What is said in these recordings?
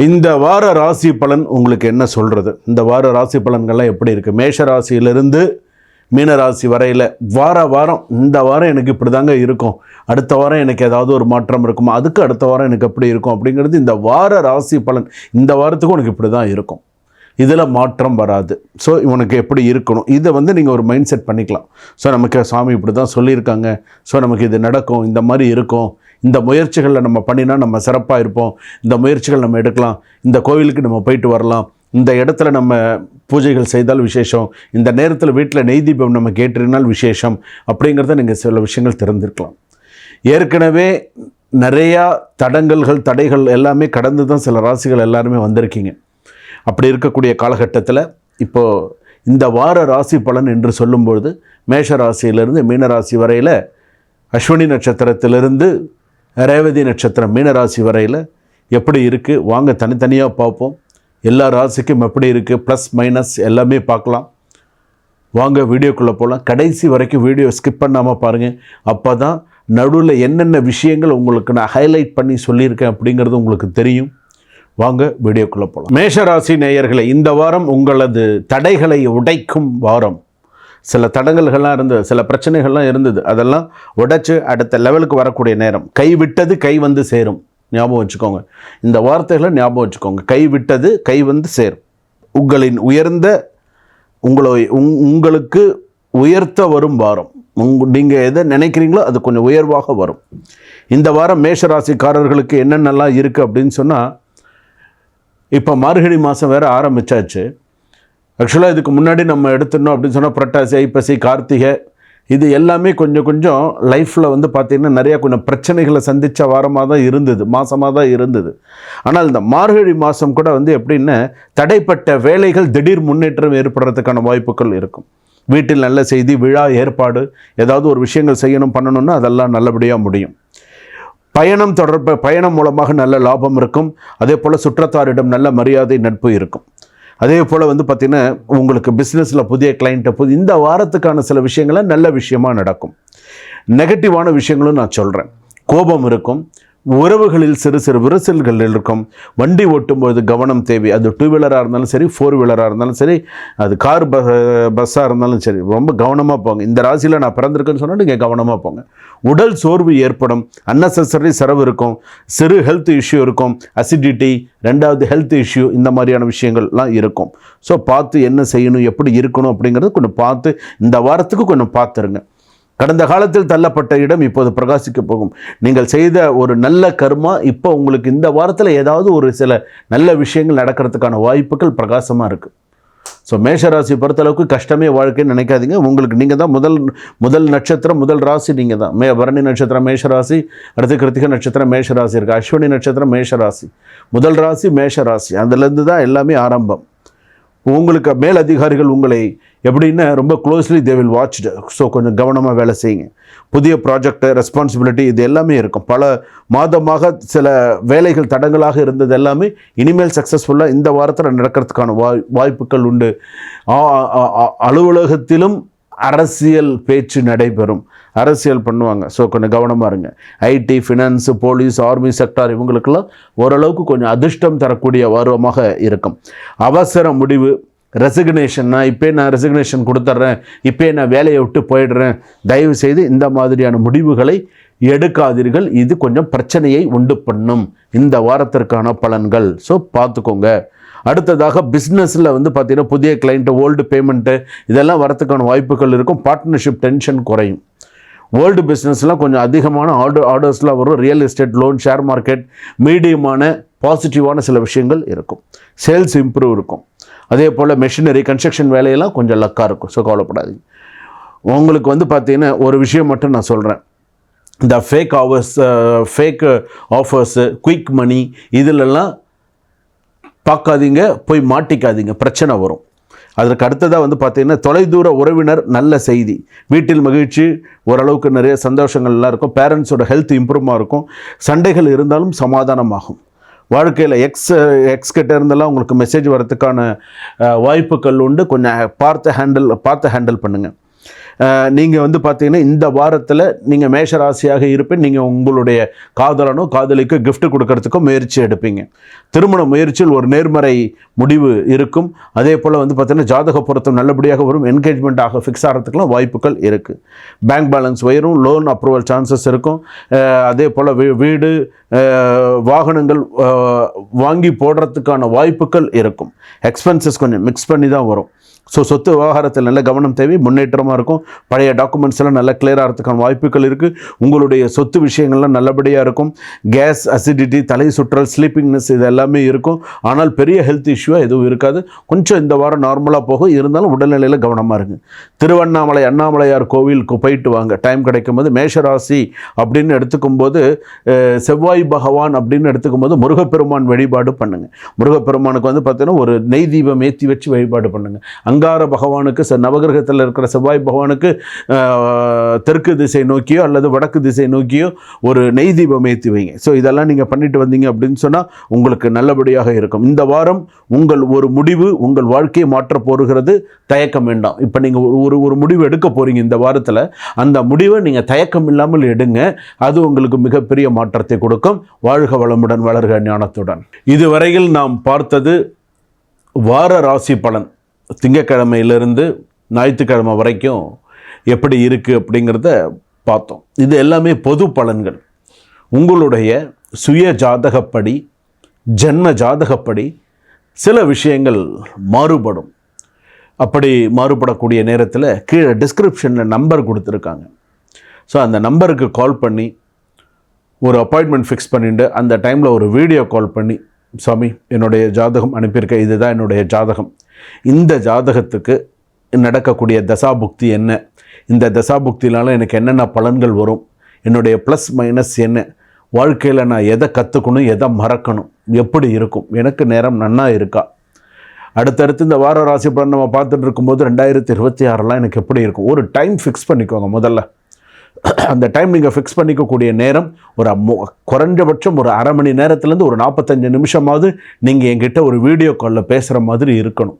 இந்த வார ராசி பலன் உங்களுக்கு என்ன சொல்கிறது? இந்த வார ராசி பலன்கள்லாம் எப்படி இருக்குது? மேஷ ராசியிலிருந்து மீனராசி வரையில் வாரம் இந்த வாரம் எனக்கு இப்படி தாங்க இருக்கும், அடுத்த வாரம் எனக்கு ஏதாவது ஒரு மாற்றம் இருக்குமா, அதுக்கு அடுத்த வாரம் எனக்கு எப்படி இருக்கும் அப்படிங்கிறது இந்த வார ராசி பலன். இந்த வாரத்துக்கும் உனக்கு இப்படி தான் இருக்கும், இதில் மாற்றம் வராது. ஸோ இவனுக்கு எப்படி இருக்கணும், இதை நீங்கள் ஒரு மைண்ட் செட் பண்ணிக்கலாம். ஸோ நமக்கு சாமி இப்படி தான் சொல்லியிருக்காங்க, ஸோ நமக்கு இது நடக்கும், இந்த மாதிரி இருக்கும், இந்த முயற்சிகளில் நம்ம பண்ணினா நம்ம சிறப்பாக இருப்போம், இந்த முயற்சிகள் நம்ம எடுக்கலாம், இந்த கோவிலுக்கு நம்ம போயிட்டு வரலாம், இந்த இடத்துல நம்ம பூஜைகள் செய்தால் விசேஷம், இந்த நேரத்தில் வீட்டில் நெய் தீபம் நம்ம கேட்டிருந்தால் விசேஷம் அப்படிங்கிறத நீங்கள் சில விஷயங்கள் தெரிஞ்சிருக்கலாம். ஏற்கனவே நிறையா தடைகள் எல்லாமே கடந்து தான் சில ராசிகள் எல்லாருமே வந்திருக்கீங்க. அப்படி இருக்கக்கூடிய காலகட்டத்தில் இப்போது இந்த வார ராசி பலன் என்று சொல்லும்பொழுது மேஷ ராசியிலிருந்து மீனராசி வரையில், அஸ்வினி நட்சத்திரத்திலிருந்து ரேவதி நட்சத்திரம் மீனராசி வரையில் எப்படி இருக்குது வாங்க தனித்தனியாக பார்ப்போம். எல்லா ராசிக்கும் எப்படி இருக்குது, ப்ளஸ் மைனஸ் எல்லாமே பார்க்கலாம். வாங்க வீடியோக்குள்ளே போகலாம். கடைசி வரைக்கும் வீடியோ ஸ்கிப் பண்ணாமல் பாருங்கள். அப்போ தான் நடுவில் என்னென்ன விஷயங்கள் உங்களுக்கு நான் ஹைலைட் பண்ணி சொல்லியிருக்கேன் அப்படிங்கிறது உங்களுக்கு தெரியும். வாங்க வீடியோக்குள்ளே போகலாம். மேஷராசி நேயர்களே, இந்த வாரம் உங்களது தடைகளை உடைக்கும் வாரம். சில தடங்கல்கள்லாம் இருந்தது, சில பிரச்சனைகள்லாம் இருந்தது, அதெல்லாம் உடைச்சு அடுத்த லெவலுக்கு வரக்கூடிய நேரம். கைவிட்டது கை வந்து சேரும், ஞாபகம் வச்சுக்கோங்க. இந்த வார்த்தைகளை ஞாபகம் வச்சுக்கோங்க. கைவிட்டது கை வந்து சேரும். உங்களின் உயர்ந்த உங்களுக்கு உயர்த்த வரும் வாரம். நீங்கள் எதை நினைக்கிறீங்களோ அது கொஞ்சம் உயர்வாக வரும். இந்த வாரம் மேஷராசிக்காரர்களுக்கு என்னென்னலாம் இருக்குது அப்படின்னு சொன்னால், இப்போ மார்கழி மாதம் வேறு ஆரம்பித்தாச்சு. ஆக்சுவலாக இதுக்கு முன்னாடி நம்ம எடுத்துடணும் அப்படின்னு சொன்னால் புரட்டாசி, ஐப்பசி, கார்த்திகை இது எல்லாமே கொஞ்சம் லைஃப்பில் பார்த்திங்கன்னா நிறையா கொஞ்சம் பிரச்சனைகளை சந்தித்த வாரமாக தான் இருந்தது, மாதமாக தான் இருந்தது. ஆனால் இந்த மார்கழி மாதம் கூட எப்படின்னா தடைப்பட்ட வேலைகள் திடீர் முன்னேற்றம் ஏற்படுறதுக்கான வாய்ப்புகள் இருக்கும். வீட்டில் நல்ல செய்தி, விழா ஏற்பாடு, ஏதாவது ஒரு விஷயங்கள் செய்யணும் பண்ணணும்னா அதெல்லாம் நல்லபடியாக முடியும். பயணம் மூலமாக நல்ல லாபம் இருக்கும். அதே போல் சுற்றத்தாரிடம் நல்ல மரியாதை, நட்பு இருக்கும். அதே போல் பார்த்திங்கன்னா உங்களுக்கு பிஸ்னஸில் புதிய கிளைண்ட்டை இந்த வாரத்துக்கான சில விஷயங்களை நல்ல விஷயமாக நடக்கும். நெகட்டிவான விஷயங்களும் நான் சொல்கிறேன். கோபம் இருக்கும், உறவுகளில் சிறு சிறு விரிசல்கள் இருக்கும். வண்டி ஓட்டும்போது கவனம் தேவை. அது 2 வீலராக இருந்தாலும் சரி, 4 வீலராக இருந்தாலும் சரி, அது கார் பஸ்ஸாக இருந்தாலும் சரி, ரொம்ப கவனமாக போங்க. இந்த ராசியில் நான் பிறந்திருக்கேன்னு சொன்னால் நீங்கள் கவனமாக போங்க. உடல் சோர்வு ஏற்படும், அன்னெசரி செலவு இருக்கும், சிறு ஹெல்த் இஷ்யூ இருக்கும், அசிடிட்டி, 2வது ஹெல்த் இஷ்யூ, இந்த மாதிரியான விஷயங்கள்லாம் இருக்கும். ஸோ பார்த்து என்ன செய்யணும், எப்படி இருக்கணும் அப்படிங்கிறது கொஞ்சம் பார்த்து இந்த வாரத்துக்கு கொஞ்சம் பார்த்துருங்க. கடந்த காலத்தில் தள்ளப்பட்ட இடம் இப்போது பிரகாசிக்க போகும். நீங்கள் செய்த ஒரு நல்ல கர்மா இப்போ உங்களுக்கு இந்த வாரத்தில் ஏதாவது ஒரு சில நல்ல விஷயங்கள் நடக்கிறதுக்கான வாய்ப்புகள் பிரகாசமாக இருக்குது. ஸோ மேஷராசி பொறுத்தளவுக்கு கஷ்டமே வாழ்க்கைன்னு நினைக்காதீங்க. உங்களுக்கு நீங்கள் தான் முதல் நட்சத்திரம், முதல் ராசி நீங்கள் தான். பரணி நட்சத்திரம் மேஷராசி, அடுத்து கிருத்திகை நட்சத்திரம் மேஷராசி இருக்குது, அஸ்வினி நட்சத்திரம் மேஷராசி, முதல் ராசி மேஷராசி. அதுலேருந்து தான் எல்லாமே ஆரம்பம். உங்களுக்கு மேல் அதிகாரிகள் உங்களை எப்படின்னா ரொம்ப closely they will watched. So கொஞ்சம் கவனமாக வேலை செய்யுங்க. புதிய ப்ராஜெக்டு, ரெஸ்பான்சிபிலிட்டி இது எல்லாமே இருக்கும். பல மாதமாக சில வேலைகள் தடங்களாக இருந்தது எல்லாமே இனிமேல் சக்ஸஸ்ஃபுல்லாக இந்த வாரத்தில் நடக்கிறதுக்கான வாய்ப்புகள் உண்டு. அலுவலகத்திலும் அரசியல் பேச்சு நடைபெறும், அரசியல் பண்ணுவாங்க. ஸோ கொஞ்சம் கவனமாக இருங்க. IT, finance, police, army sector இவங்களுக்கெல்லாம் ஓரளவுக்கு கொஞ்சம் அதிர்ஷ்டம் தரக்கூடிய வாரமாக இருக்கும். அவசர முடிவு, ரெசிக்னேஷன், நான் ரெசிக்னேஷன் கொடுத்துட்றேன், நான் வேலையை விட்டு போயிடுறேன், தயவு செய்து இந்த மாதிரியான முடிவுகளை எடுக்காதீர்கள். இது கொஞ்சம் பிரச்சனையை உண்டு பண்ணும் இந்த வாரத்திற்கான பலன்கள். ஸோ பார்த்துக்கோங்க. அடுத்ததாக பிஸ்னஸில் பார்த்திங்கன்னா புதிய கிளைண்ட்டு, ஓல்டு பேமெண்ட்டு இதெல்லாம் வரத்துக்கான வாய்ப்புகள் இருக்கும். பார்ட்னர்ஷிப் டென்ஷன் குறையும். வேர்ல்டு பிஸ்னஸ்லாம் கொஞ்சம் அதிகமான ஆர்டர்ஸ்லாம் வரும். Real estate, loan, share market, மீடியமான பாசிட்டிவான சில விஷயங்கள் இருக்கும். சேல்ஸ் இம்ப்ரூவ் இருக்கும். அதே போல் மெஷினரி, கன்ஸ்ட்ரக்ஷன் வேலையெல்லாம் கொஞ்சம் லக்காக இருக்கும். ஸோ கவலைப்படாதீங்க. உங்களுக்கு பார்த்திங்கன்னா ஒரு விஷயம் மட்டும் நான் சொல்கிறேன். இந்த ஃபேக் ஆஃபர்ஸு, குயிக் மணி இதிலெல்லாம் பார்க்காதீங்க, போய் மாட்டிக்காதீங்க, பிரச்சனை வரும். அதற்கு அடுத்ததாக பார்த்திங்கன்னா தொலைதூர உறவினர் நல்ல செய்தி, வீட்டில் மகிழ்ச்சி, ஓரளவுக்கு நிறைய சந்தோஷங்கள்லாம் இருக்கும். பேரண்ட்ஸோட ஹெல்த் இம்ப்ரூவ்மாக இருக்கும். சண்டைகள் இருந்தாலும் சமாதானமாகும். வாழ்க்கையில் எக்ஸ் கிட்ட இருந்தெல்லாம் உங்களுக்கு மெசேஜ் வரத்துக்கான வாய்ப்புகள் உண்டு. கொஞ்சம் பார்த்து ஹேண்டில் பண்ணுங்கள். நீங்கள் வந்து பார்த்தீங்கன்னா இந்த வாரத்தில் நீங்கள் மேஷராசியாக இருப்பேன். நீங்கள் உங்களுடைய காதலனோ காதலிக்கோ gift கொடுக்கறதுக்கோ முயற்சி எடுப்பீங்க. திருமண முயற்சியில் ஒரு நேர்மறை முடிவு இருக்கும். அதே போல் வந்து பார்த்தீங்கன்னா ஜாதக பொருத்தம் நல்லபடியாக வரும். என்கேஜ்மெண்ட் ஆக ஃபிக்ஸ் ஆகிறதுக்குலாம் வாய்ப்புகள் இருக்குது. பேங்க் பேலன்ஸ் உயரும். லோன் அப்ரூவல் சான்சஸ் இருக்கும். அதே போல் வீடு வாகனங்கள் வாங்கி போடுறதுக்கான வாய்ப்புகள் இருக்கும். எக்ஸ்பென்சஸ் கொஞ்சம் மிக்ஸ் பண்ணி தான் வரும். ஸோ சொத்து விவகாரத்தில் நல்ல கவனம் தேவை. முன்னேற்றமாக இருக்கும். பழைய டாக்குமெண்ட்ஸ் எல்லாம் நல்லா கிளியர் ஆகிறதுக்கான வாய்ப்புகள் இருக்குது. உங்களுடைய சொத்து விஷயங்கள்லாம் நல்லபடியாக இருக்கும். கேஸ், அசிடிட்டி, தலை சுற்றல், ஸ்லீப்பிங்னஸ் இது எல்லாமே இருக்கும். ஆனால் பெரிய ஹெல்த் இஷ்யூவாக எதுவும் இருக்காது. கொஞ்சம் இந்த வாரம் நார்மலாக போகும். இருந்தாலும் உடல்நிலையில் கவனமாக இருக்குது. திருவண்ணாமலை அண்ணாமலையார் கோவிலுக்கு போயிட்டு வாங்க டைம் கிடைக்கும் போது. மேஷராசி அப்படின்னு எடுத்துக்கும்போது செவ்வாய் பகவான் அப்படின்னு எடுத்துக்கும்போது முருகப்பெருமான் வழிபாடு பண்ணுங்கள். முருகப்பெருமானுக்கு வந்து பார்த்தீங்கன்னா ஒரு நெய் தீபம் ஏற்றி வச்சு வழிபாடு பண்ணுங்கள். அங்கார பகவானுக்கு நவகிரகத்தில் இருக்கிற செவ்வாய் பகவானுக்கு தெற்கு திசை நோக்கியோ அல்லது வடக்கு திசை நோக்கியோ ஒரு நெய் தீபம் ஏற்றி வைங்க. ஸோ இதெல்லாம் நீங்கள் பண்ணிட்டு வந்தீங்க அப்படின்னு சொன்னால் உங்களுக்கு நல்லபடியாக இருக்கும். இந்த வாரம் உங்கள் ஒரு முடிவு உங்கள் வாழ்க்கையை மாற்ற போகிறது. தயக்கம் வேண்டாம். இப்போ நீங்கள் ஒரு முடிவு எடுக்க போகிறீங்க இந்த வாரத்தில். அந்த முடிவை நீங்கள் தயக்கம் இல்லாமல் எடுங்க. அது உங்களுக்கு மிகப்பெரிய மாற்றத்தை கொடுக்கும். வாழ்க வளமுடன், வளர்க ஞானத்துடன். இதுவரையில் நாம் பார்த்தது வார ராசி பலன். திங்கக்கிழமையிலிருந்து ஞாயிற்றுக்கிழமை வரைக்கும் எப்படி இருக்குது அப்படிங்கிறத பார்த்தோம். இது எல்லாமே பொது பலன்கள். உங்களுடைய சுய ஜாதகப்படி, ஜென்ம ஜாதகப்படி சில விஷயங்கள் மாறுபடும். அப்படி மாறுபடக்கூடிய நேரத்தில் கீழே டிஸ்கிரிப்ஷனில் நம்பர் கொடுத்துருக்காங்க. ஸோ அந்த நம்பருக்கு கால் பண்ணி ஒரு அப்பாயின்மெண்ட் ஃபிக்ஸ் பண்ணிட்டு அந்த டைமில் ஒரு வீடியோ கால் பண்ணி, சாமி என்னுடைய ஜாதகம் அனுப்பியிருக்கேன், இதுதான் என்னுடைய ஜாதகம், இந்த ஜாதகத்துக்கு நடக்கக்கூடிய தசாபுக்தி என்ன, இந்த தசாபுக்தினால எனக்கு என்னென்ன பலன்கள் வரும், என்னுடைய ப்ளஸ் மைனஸ் என்ன, வாழ்க்கையில் நான் எதை கற்றுக்கணும், எதை மறக்கணும், எப்படி இருக்கும், எனக்கு நேரம் நன்னா இருக்கா, அடுத்தடுத்து இந்த வார ராசி பலன் நம்ம பார்த்துட்டு இருக்கும்போது 2026 எனக்கு எப்படி இருக்கும், ஒரு டைம் ஃபிக்ஸ் பண்ணிக்கோங்க முதல்ல. அந்த டைம் நீங்கள் ஃபிக்ஸ் பண்ணிக்கக்கூடிய நேரம் ஒரு குறைஞ்சபட்சம் ஒரு அரை மணி நேரத்துலேருந்து ஒரு 45 நிமிஷமாவது நீங்கள் என்கிட்ட ஒரு வீடியோ காலில் பேசுகிற மாதிரி இருக்கணும்.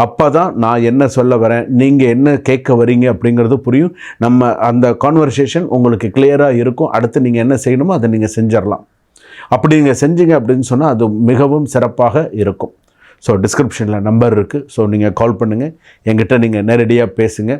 அப்போ தான் நான் என்ன சொல்ல வரேன், நீங்கள் என்ன கேட்க வரீங்க அப்படிங்கிறது புரியும். நம்ம அந்த கான்வர்சேஷன் உங்களுக்கு கிளியராக இருக்கும். அடுத்து நீங்கள் என்ன செய்யணுமோ அதை நீங்கள் செஞ்சிடலாம். அப்படி நீங்கள் செஞ்சீங்க அப்படின்னு சொன்னால் அது மிகவும் சிறப்பாக இருக்கும். ஸோ டிஸ்கிரிப்ஷனில் நம்பர் இருக்குது. ஸோ நீங்கள் கால் பண்ணுங்கள், என்கிட்ட நீங்கள் நேரடியாக பேசுங்க.